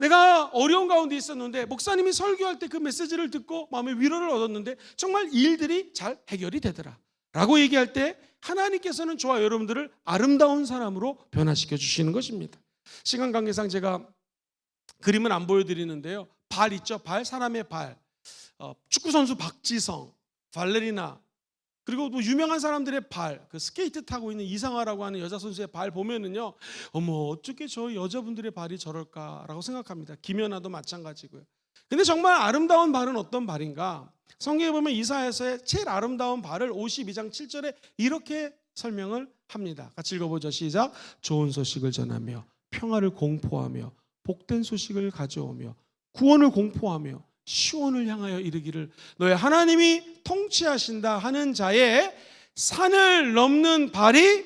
내가 어려운 가운데 있었는데 목사님이 설교할 때 그 메시지를 듣고 마음의 위로를 얻었는데 정말 일들이 잘 해결이 되더라 라고 얘기할 때 하나님께서는 저와 여러분들을 아름다운 사람으로 변화시켜 주시는 것입니다. 시간 관계상 제가 그림은 안 보여드리는데요, 발 있죠? 발, 사람의 발. 축구선수 박지성, 발레리나, 그리고 또 유명한 사람들의 발, 그 스케이트 타고 있는 이상화라고 하는 여자 선수의 발 보면은요, 어머 어떻게 저 여자분들의 발이 저럴까라고 생각합니다. 김연아도 마찬가지고요. 근데 정말 아름다운 발은 어떤 발인가? 성경에 보면 이사야서의 제일 아름다운 발을 52장 7절에 이렇게 설명을 합니다. 같이 읽어보죠. 시작. 좋은 소식을 전하며 평화를 공포하며 복된 소식을 가져오며 구원을 공포하며 시온을 향하여 이르기를 너의 하나님이 통치하신다 하는 자의 산을 넘는 발이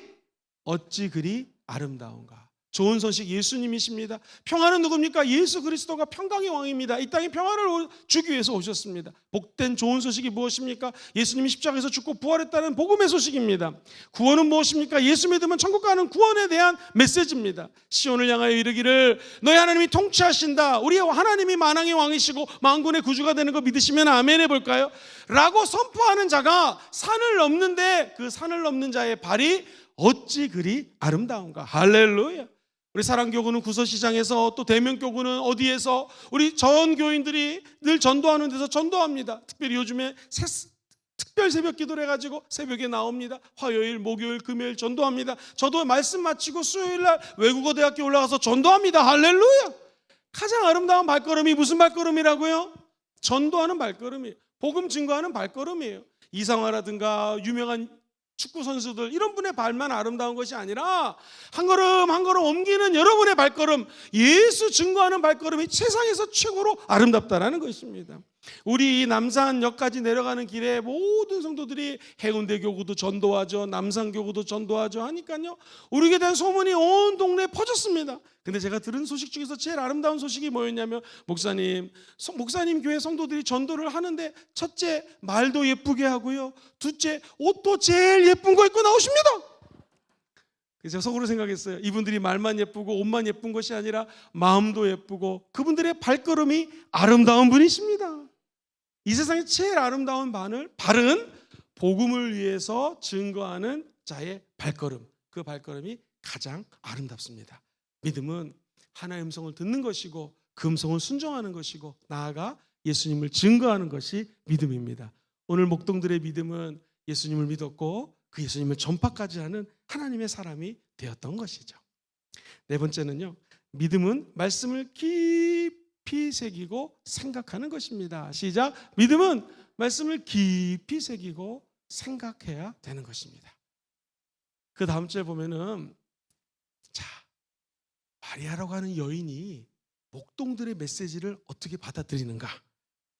어찌 그리 아름다운가. 좋은 소식 예수님이십니다. 평화는 누굽니까? 예수 그리스도가 평강의 왕입니다. 이 땅에 평화를 주기 위해서 오셨습니다. 복된 좋은 소식이 무엇입니까? 예수님이 십자가에서 죽고 부활했다는 복음의 소식입니다. 구원은 무엇입니까? 예수 믿으면 천국 가는 구원에 대한 메시지입니다. 시온을 향하여 이르기를 너희 하나님이 통치하신다. 우리 하나님이 만왕의 왕이시고 만군의 구주가 되는 거 믿으시면 아멘 해볼까요? 라고 선포하는 자가 산을 넘는데 그 산을 넘는 자의 발이 어찌 그리 아름다운가. 할렐루야. 우리 사랑교구는 구서시장에서, 또 대명교구는 어디에서 우리 전 교인들이 늘 전도하는 데서 전도합니다. 특별히 요즘에 특별 새벽 기도를 해가지고 새벽에 나옵니다. 화요일, 목요일, 금요일 전도합니다. 저도 말씀 마치고 수요일날 외국어 대학교 올라가서 전도합니다. 할렐루야. 가장 아름다운 발걸음이 무슨 발걸음이라고요? 전도하는 발걸음이에요. 복음 증거하는 발걸음이에요. 이상화라든가 유명한 축구 선수들, 이런 분의 발만 아름다운 것이 아니라 한 걸음 한 걸음 옮기는 여러분의 발걸음, 예수 증거하는 발걸음이 세상에서 최고로 아름답다라는 것입니다. 우리 남산역까지 내려가는 길에 모든 성도들이 해운대 교구도 전도하죠, 남산 교구도 전도하죠 하니까요, 우리에 대한 소문이 온 동네에 퍼졌습니다. 근데 제가 들은 소식 중에서 제일 아름다운 소식이 뭐였냐면, 목사님 교회 성도들이 전도를 하는데 첫째 말도 예쁘게 하고요, 둘째 옷도 제일 예쁜 거 입고 나오십니다. 그래서 제가 속으로 생각했어요. 이분들이 말만 예쁘고 옷만 예쁜 것이 아니라 마음도 예쁘고 그분들의 발걸음이 아름다운 분이십니다. 이 세상에 제일 아름다운 발은 복음을 위해서 증거하는 자의 발걸음, 그 발걸음이 가장 아름답습니다. 믿음은 하나의 음성을 듣는 것이고 그 음성을 순종하는 것이고 나아가 예수님을 증거하는 것이 믿음입니다. 오늘 목동들의 믿음은 예수님을 믿었고 그 예수님을 전파까지 하는 하나님의 사람이 되었던 것이죠. 네 번째는요, 믿음은 말씀을 깊이 새기고 생각하는 것입니다. 시작. 믿음은 말씀을 깊이 새기고 생각해야 되는 것입니다. 그 다음 주에 보면은, 자, 마리아라고 하는 여인이 목동들의 메시지를 어떻게 받아들이는가?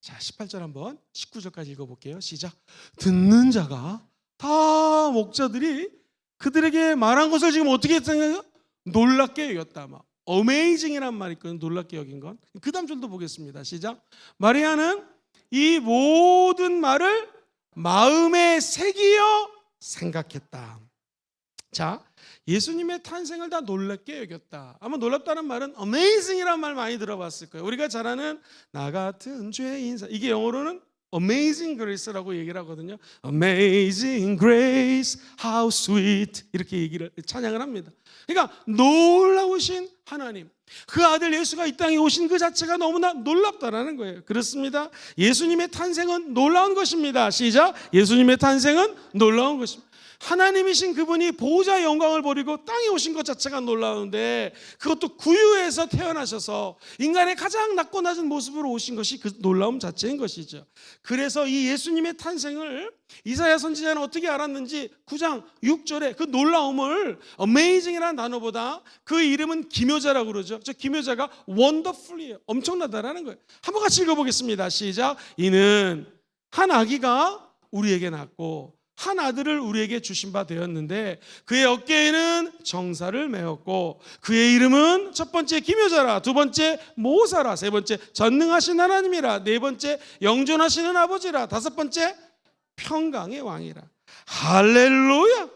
자, 18절 한번 19절까지 읽어볼게요. 시작. 듣는 자가 다 목자들이 그들에게 말한 것을 지금 어떻게 했다고요? 놀랍게 여겼다. 막 어메이징이란 말이 있거든요. 놀랍게 여긴 건. 그 다음 절도 보겠습니다. 시작. 마리아는 이 모든 말을 마음에 새기어 생각했다. 자, 예수님의 탄생을 다 놀랍게 여겼다. 아마 놀랍다는 말은 amazing이라는 말 많이 들어봤을 거예요. 우리가 잘 아는 나 같은 죄인, 이게 영어로는 amazing grace라고 얘기를 하거든요. Amazing grace, how sweet, 이렇게 얘기를 찬양을 합니다. 그러니까 놀라우신 하나님, 그 아들 예수가 이 땅에 오신 그 자체가 너무나 놀랍다라는 거예요. 그렇습니다. 예수님의 탄생은 놀라운 것입니다. 시작. 예수님의 탄생은 놀라운 것입니다. 하나님이신 그분이 보호자의 영광을 버리고 땅에 오신 것 자체가 놀라운데, 그것도 구유에서 태어나셔서 인간의 가장 낮고 낮은 모습으로 오신 것이 그 놀라움 자체인 것이죠. 그래서 이 예수님의 탄생을 이사야 선지자는 어떻게 알았는지 9장 6절에 그 놀라움을 amazing이라는 단어보다 그 이름은 기묘자라고 그러죠. 저 기묘자가 wonderful이에요. 엄청나다라는 거예요. 한번 같이 읽어보겠습니다. 시작. 이는 한 아기가 우리에게 낳고 한 아들을 우리에게 주신 바 되었는데 그의 어깨에는 정사를 메었고 그의 이름은 첫 번째 기묘자라, 두 번째 모사라, 세 번째 전능하신 하나님이라, 네 번째 영존하시는 아버지라, 다섯 번째 평강의 왕이라. 할렐루야.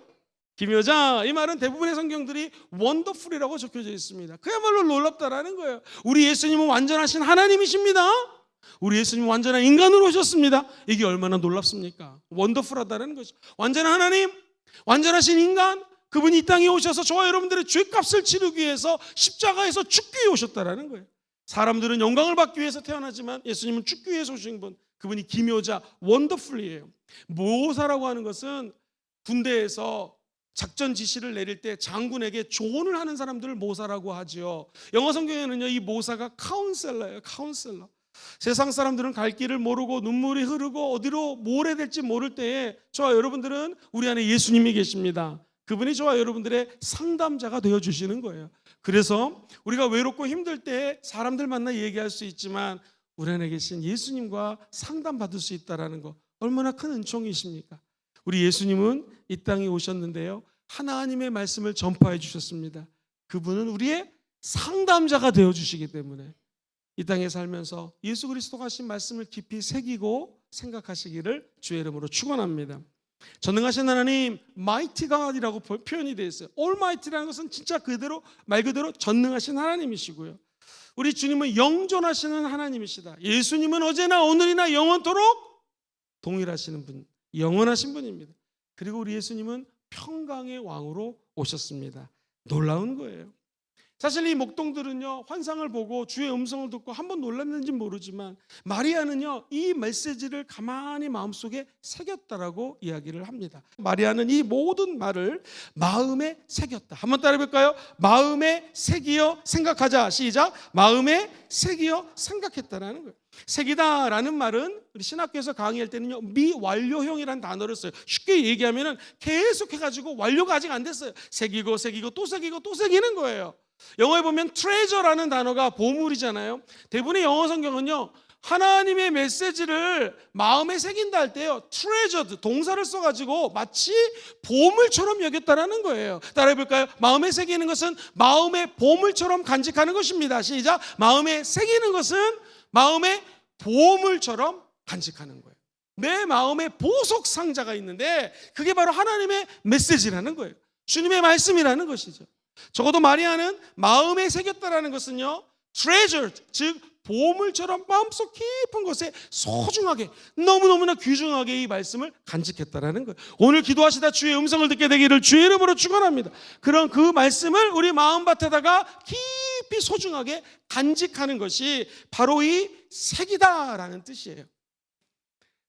기묘자, 이 말은 대부분의 성경들이 원더풀이라고 적혀져 있습니다. 그야말로 놀랍다라는 거예요. 우리 예수님은 완전하신 하나님이십니다. 우리 예수님은 완전한 인간으로 오셨습니다. 이게 얼마나 놀랍습니까? 원더풀하다는 거죠. 완전한 하나님, 완전하신 인간, 그분이 이 땅에 오셔서 저와 여러분들의 죄값을 치르기 위해서 십자가에서 죽기 위해 오셨다라는 거예요. 사람들은 영광을 받기 위해서 태어나지만 예수님은 죽기 위해서 오신 분, 그분이 기묘자, 원더풀이에요. 모사라고 하는 것은 군대에서 작전 지시를 내릴 때 장군에게 조언을 하는 사람들을 모사라고 하죠. 영어 성경에는요, 이 모사가 카운셀러예요. 카운셀러. 세상 사람들은 갈 길을 모르고 눈물이 흐르고 어디로 뭘 해야 될지 모를 때에 저와 여러분들은 우리 안에 예수님이 계십니다. 그분이 저와 여러분들의 상담자가 되어주시는 거예요. 그래서 우리가 외롭고 힘들 때 사람들 만나 얘기할 수 있지만 우리 안에 계신 예수님과 상담받을 수 있다는 거 얼마나 큰 은총이십니까? 우리 예수님은 이 땅에 오셨는데요, 하나님의 말씀을 전파해 주셨습니다. 그분은 우리의 상담자가 되어주시기 때문에 이 땅에 살면서 예수 그리스도가 하신 말씀을 깊이 새기고 생각하시기를 주의 이름으로 축원합니다. 전능하신 하나님, Mighty God이라고 표현이 되어 있어요. Almighty라는 것은 진짜 그대로 말 그대로 전능하신 하나님이시고요, 우리 주님은 영존하시는 하나님이시다. 예수님은 어제나 오늘이나 영원토록 동일하시는 분, 영원하신 분입니다. 그리고 우리 예수님은 평강의 왕으로 오셨습니다. 놀라운 거예요. 사실 이 목동들은요, 환상을 보고 주의 음성을 듣고 한번 놀랐는지 모르지만 마리아는요, 이 메시지를 가만히 마음속에 새겼다라고 이야기를 합니다. 마리아는 이 모든 말을 마음에 새겼다. 한번 따라해 볼까요? 마음에 새기어 생각하자. 시작. 마음에 새기어 생각했다라는 거예요. 새기다라는 말은 우리 신학교에서 강의할 때는요, 미완료형이라는 단어를 써요. 쉽게 얘기하면은 계속 해가지고 완료가 아직 안 됐어요. 새기고 새기고 또 새기고 또 새기는 거예요. 영어에 보면 treasure라는 단어가 보물이잖아요. 대부분의 영어 성경은요, 하나님의 메시지를 마음에 새긴다 할 때요, treasured 동사를 써가지고 마치 보물처럼 여겼다라는 거예요. 따라해볼까요? 마음에 새기는 것은 마음의 보물처럼 간직하는 것입니다. 시작. 마음에 새기는 것은 마음의 보물처럼 간직하는 거예요. 내 마음에 보석 상자가 있는데 그게 바로 하나님의 메시지라는 거예요. 주님의 말씀이라는 것이죠. 적어도 마리아는 마음에 새겼다라는 것은요, treasured, 즉 보물처럼 마음속 깊은 곳에 소중하게, 너무너무나 귀중하게 이 말씀을 간직했다라는 거예요. 오늘 기도하시다 주의 음성을 듣게 되기를 주의 이름으로 축원합니다. 그런 그 말씀을 우리 마음밭에다가 깊이 소중하게 간직하는 것이 바로 이 새기다라는 뜻이에요.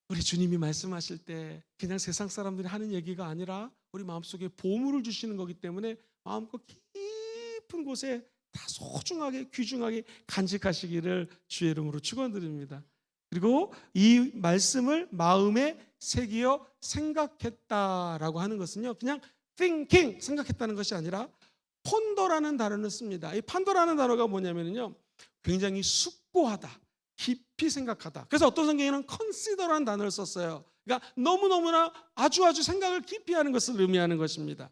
우리 주님이 말씀하실 때 그냥 세상 사람들이 하는 얘기가 아니라 우리 마음속에 보물을 주시는 거기 때문에 마음껏 깊은 곳에 다 소중하게 귀중하게 간직하시기를 주의 이름으로 축원드립니다. 그리고 이 말씀을 마음에 새기어 생각했다라고 하는 것은요, 그냥 thinking 생각했다는 것이 아니라 폰더라는 단어를 씁니다. 이 판도라는 단어가 뭐냐면요, 굉장히 숙고하다, 깊이 생각하다. 그래서 어떤 성경에는 컨시더라는 단어를 썼어요. 그러니까 너무너무나 아주 생각을 깊이 하는 것을 의미하는 것입니다.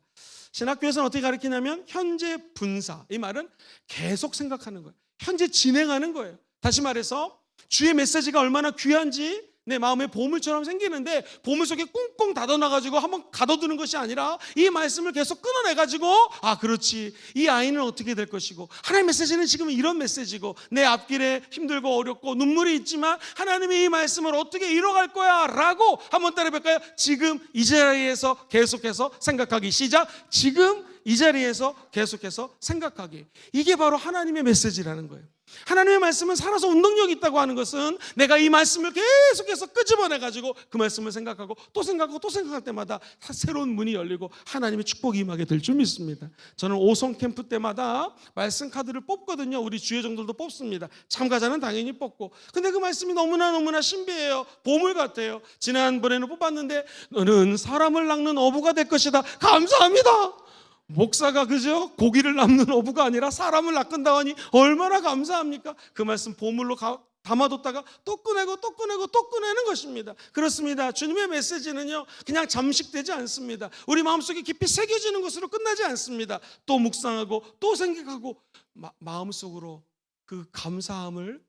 신학교에서는 어떻게 가르치냐면 현재 분사, 이 말은 계속 생각하는 거예요. 현재 진행하는 거예요. 다시 말해서 주의 메시지가 얼마나 귀한지 내 마음에 보물처럼 생기는데, 보물 속에 꽁꽁 닫아놔가지고 한번 가둬두는 것이 아니라 이 말씀을 계속 끊어내가지고, 아 그렇지, 이 아이는 어떻게 될 것이고, 하나님의 메시지는 지금 이런 메시지고, 내 앞길에 힘들고 어렵고 눈물이 있지만 하나님이 이 말씀을 어떻게 이뤄갈 거야 라고 한번 따라해볼까요? 지금 이 자리에서 계속해서 생각하기. 시작. 지금 이 자리에서 계속해서 생각하기. 이게 바로 하나님의 메시지라는 거예요. 하나님의 말씀은 살아서 운동력이 있다고 하는 것은 내가 이 말씀을 계속해서 끄집어내가지고 그 말씀을 생각하고 또 생각하고 또 생각할 때마다 새로운 문이 열리고 하나님의 축복이 임하게 될 줄 믿습니다. 저는 오송 캠프 때마다 말씀 카드를 뽑거든요. 우리 주회종들도 뽑습니다. 참가자는 당연히 뽑고. 근데 그 말씀이 너무나 신비해요. 보물 같아요. 지난번에는 뽑았는데 너는 사람을 낚는 어부가 될 것이다. 감사합니다. 목사가 그저 고기를 낚는 어부가 아니라 사람을 낚는다 하니 얼마나 감사합니까? 그 말씀 보물로 담아뒀다가 또 꺼내고 또 꺼내는 것입니다. 그렇습니다. 주님의 메시지는요, 그냥 잠식되지 않습니다. 우리 마음속에 깊이 새겨지는 것으로 끝나지 않습니다. 또 묵상하고 또 생각하고 마음속으로 그 감사함을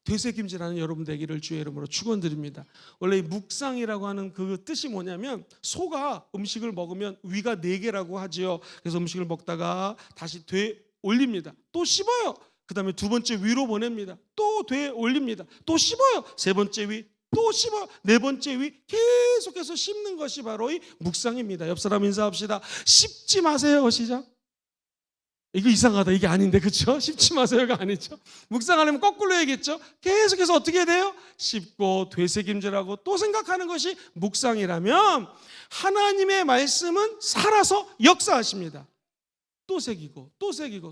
되새김질하는 여러분 되기를 주의 이름으로 축원드립니다. 원래 이 묵상이라고 하는 그 뜻이 뭐냐면, 소가 음식을 먹으면 위가 4개라고 하지요. 그래서 음식을 먹다가 다시 되올립니다. 또 씹어요. 그 다음에 2번째 위로 보냅니다. 또 되올립니다. 또 씹어요. 3번째 위, 또 씹어요. 4번째 위, 계속해서 씹는 것이 바로 이 묵상입니다. 옆 사람 인사합시다. 씹지 마세요. 시작. 이거 이상하다. 이게 아닌데, 그렇죠? 씹지 마세요가 아니죠. 묵상하려면 거꾸로 해야겠죠. 계속해서 어떻게 해야 돼요? 씹고 되새김질하고 또 생각하는 것이 묵상이라면, 하나님의 말씀은 살아서 역사하십니다. 또 새기고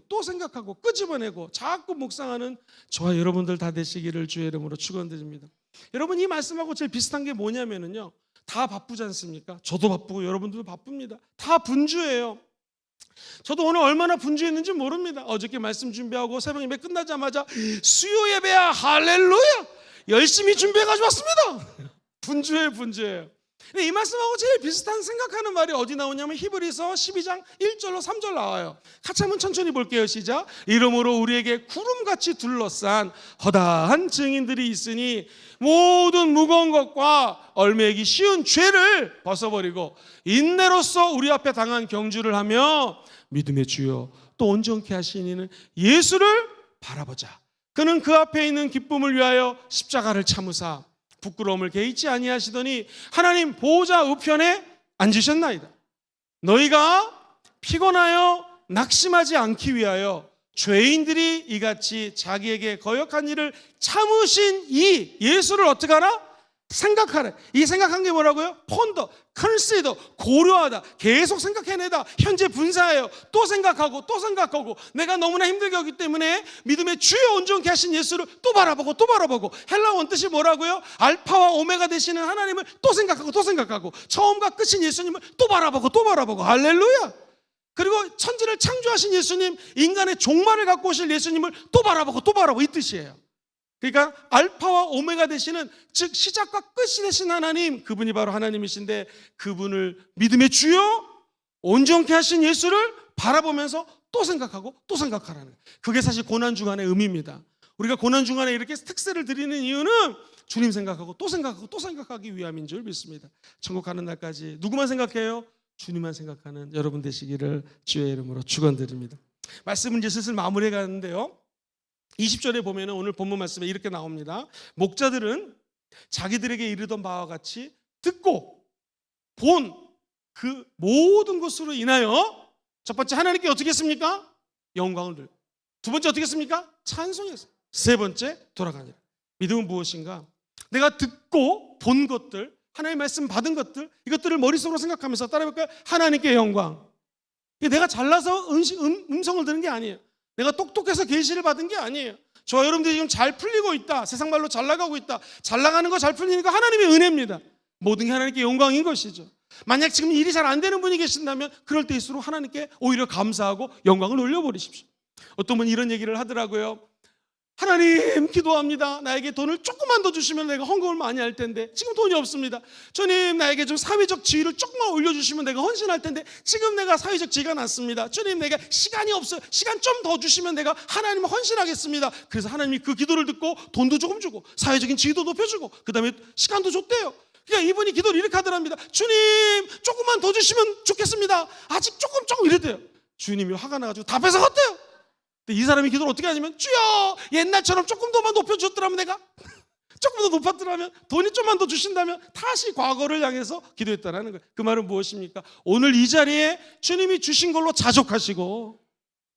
또 생각하고 끄집어내고 자꾸 묵상하는 저와 여러분들 다 되시기를 주의 이름으로 축원드립니다. 여러분, 이 말씀하고 제일 비슷한 게 뭐냐면요, 다 바쁘지 않습니까? 저도 바쁘고 여러분들도 바쁩니다. 다 분주해요. 저도 오늘 얼마나 분주했는지 모릅니다. 어저께 말씀 준비하고 새벽 예배 끝나자마자 수요 예배야 할렐루야 열심히 준비해가지고 왔습니다. 분주해요. 근데 이 말씀하고 제일 비슷한 생각하는 말이 어디 나오냐면 히브리서 12장 1절로 3절 나와요. 같이 한번 천천히 볼게요. 시작. 이러므로 우리에게 구름같이 둘러싼 허다한 증인들이 있으니 모든 무거운 것과 얽매이기 쉬운 죄를 벗어버리고 인내로써 우리 앞에 당한 경주를 하며 믿음의 주여 또 온전케 하신 이는 예수를 바라보자. 그는 그 앞에 있는 기쁨을 위하여 십자가를 참으사 부끄러움을 개의치 아니하시더니 하나님 보좌 우편에 앉으셨나이다. 너희가 피곤하여 낙심하지 않기 위하여 죄인들이 이같이 자기에게 거역한 일을 참으신 이 예수를 어떻게 하라? 생각하래. 이 생각한 게 뭐라고요? 폰더, 컨시더, 고려하다, 계속 생각해내다, 현재 분사해요. 또 생각하고 내가 너무나 힘들게 하기 때문에 믿음의 주여 온전케 하신 예수를 또 바라보고 헬라 원뜻이 뭐라고요? 알파와 오메가 되시는 하나님을 또 생각하고 처음과 끝인 예수님을 또 바라보고 할렐루야. 그리고 천지를 창조하신 예수님, 인간의 종말을 갖고 오실 예수님을 또 바라보고 이 뜻이에요. 그러니까 알파와 오메가 되시는, 즉 시작과 끝이 되신 하나님, 그분이 바로 하나님이신데 그분을 믿음의 주여 온전케 하신 예수를 바라보면서 또 생각하라는 거예요. 그게 사실 고난주간의 의미입니다. 우리가 고난주간에 이렇게 특세를 드리는 이유는 주님 생각하고 또 생각하기 위함인 줄 믿습니다. 천국 가는 날까지 누구만 생각해요? 주님만 생각하는 여러분 되시기를 주의 이름으로 축원드립니다. 말씀은 이제 슬슬 마무리해 가는데요, 20절에 보면 오늘 본문 말씀에 이렇게 나옵니다. 목자들은 자기들에게 이르던 바와 같이 듣고 본 그 모든 것으로 인하여 첫 번째 하나님께 어떻게 했습니까? 영광을 들고, 두 번째 어떻게 했습니까? 찬송했어요. 세 번째 돌아가니라. 믿음은 무엇인가? 내가 듣고 본 것들, 하나님의 말씀 받은 것들, 이것들을 머릿속으로 생각하면서 따라해볼까요? 하나님께 영광. 내가 잘나서 음성을 들은 게 아니에요. 내가 똑똑해서 계시를 받은 게 아니에요. 저와 여러분들이 지금 잘 풀리고 있다, 세상 말로 잘 나가고 있다, 잘 나가는 거 잘 풀리니까 하나님의 은혜입니다. 모든 게 하나님께 영광인 것이죠. 만약 지금 일이 잘 안 되는 분이 계신다면 그럴 때일수록 하나님께 오히려 감사하고 영광을 올려버리십시오. 어떤 분이 이런 얘기를 하더라고요. 하나님, 기도합니다. 나에게 돈을 조금만 더 주시면 내가 헌금을 많이 할 텐데 지금 돈이 없습니다. 주님, 나에게 좀 사회적 지위를 조금만 올려주시면 내가 헌신할 텐데 지금 내가 사회적 지위가 낮습니다. 주님, 내가 시간이 없어요. 시간 좀 더 주시면 내가 하나님 헌신하겠습니다. 그래서 하나님이 그 기도를 듣고 돈도 조금 주고 사회적인 지위도 높여주고 그 다음에 시간도 줬대요. 그러니까 이분이 기도를 이렇게 하더랍니다. 주님, 조금만 더 주시면 좋겠습니다. 아직 조금 이랬대요. 주님이 화가 나가지고 다 뺏어갔대요. 근데 이 사람이 기도를 어떻게 하냐면, 주여, 옛날처럼 조금 더만 높여줬더라면, 내가 조금 더 높았더라면, 돈이 좀만 더 주신다면 다시 과거를 향해서 기도했다라는 거예요. 그 말은 무엇입니까? 오늘 이 자리에 주님이 주신 걸로 자족하시고,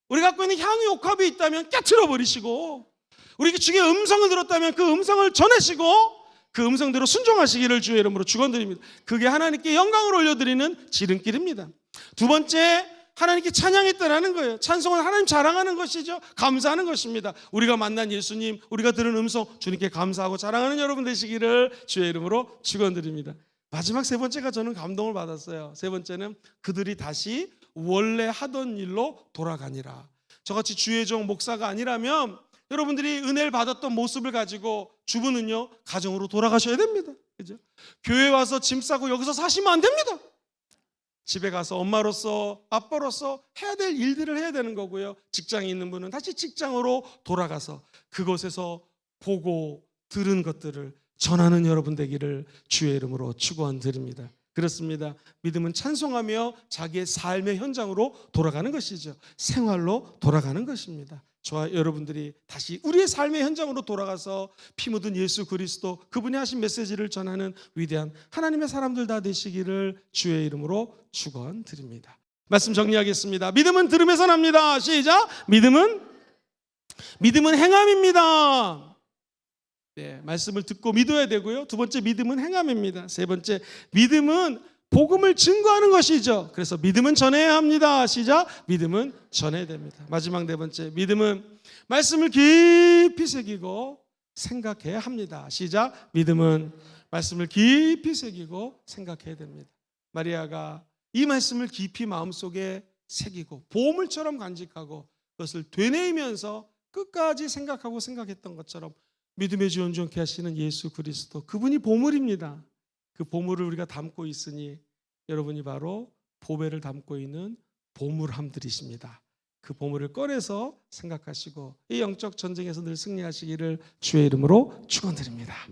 우리가 갖고 있는 향유 옥합이 있다면 깨트려 버리시고, 우리 주의 음성을 들었다면 그 음성을 전하시고 그 음성대로 순종하시기를 주의 이름으로 축원드립니다. 그게 하나님께 영광을 올려드리는 지름길입니다. 두 번째, 하나님께 찬양했다라는 거예요. 찬송은 하나님 자랑하는 것이죠. 감사하는 것입니다. 우리가 만난 예수님, 우리가 들은 음성, 주님께 감사하고 자랑하는 여러분 되시기를 주의 이름으로 축원드립니다. 마지막 세 번째가 저는 감동을 받았어요. 세 번째는 그들이 다시 원래 하던 일로 돌아가니라. 저같이 주의 종 목사가 아니라면 여러분들이 은혜를 받았던 모습을 가지고 주부는요, 가정으로 돌아가셔야 됩니다. 그죠? 교회 와서 짐 싸고 여기서 사시면 안 됩니다. 집에 가서 엄마로서, 아빠로서 해야 될 일들을 해야 되는 거고요. 직장에 있는 분은 다시 직장으로 돌아가서 그곳에서 보고 들은 것들을 전하는 여러분 되기를 주의 이름으로 축원드립니다. 그렇습니다. 믿음은 찬송하며 자기의 삶의 현장으로 돌아가는 것이죠. 생활로 돌아가는 것입니다. 저와 여러분들이 다시 우리의 삶의 현장으로 돌아가서 피 묻은 예수 그리스도, 그분이 하신 메시지를 전하는 위대한 하나님의 사람들 다 되시기를 주의 이름으로 축원드립니다. 말씀 정리하겠습니다. 믿음은 들음에서 납니다. 시작. 믿음은 행함입니다. 네, 말씀을 듣고 믿어야 되고요. 두 번째, 믿음은 행함입니다. 세 번째, 믿음은 복음을 증거하는 것이죠. 그래서 믿음은 전해야 합니다. 시작. 믿음은 전해야 됩니다. 마지막 네 번째, 믿음은 말씀을 깊이 새기고 생각해야 합니다. 시작. 믿음은 말씀을 깊이 새기고 생각해야 됩니다. 마리아가 이 말씀을 깊이 마음속에 새기고 보물처럼 간직하고 그것을 되뇌이면서 끝까지 생각하고 생각했던 것처럼 믿음의 주 온전케 하시는 예수 그리스도, 그분이 보물입니다. 그 보물을 우리가 담고 있으니 여러분이 바로 보배를 담고 있는 보물함들이십니다. 그 보물을 꺼내서 생각하시고 이 영적 전쟁에서 늘 승리하시기를 주의 이름으로 축원드립니다.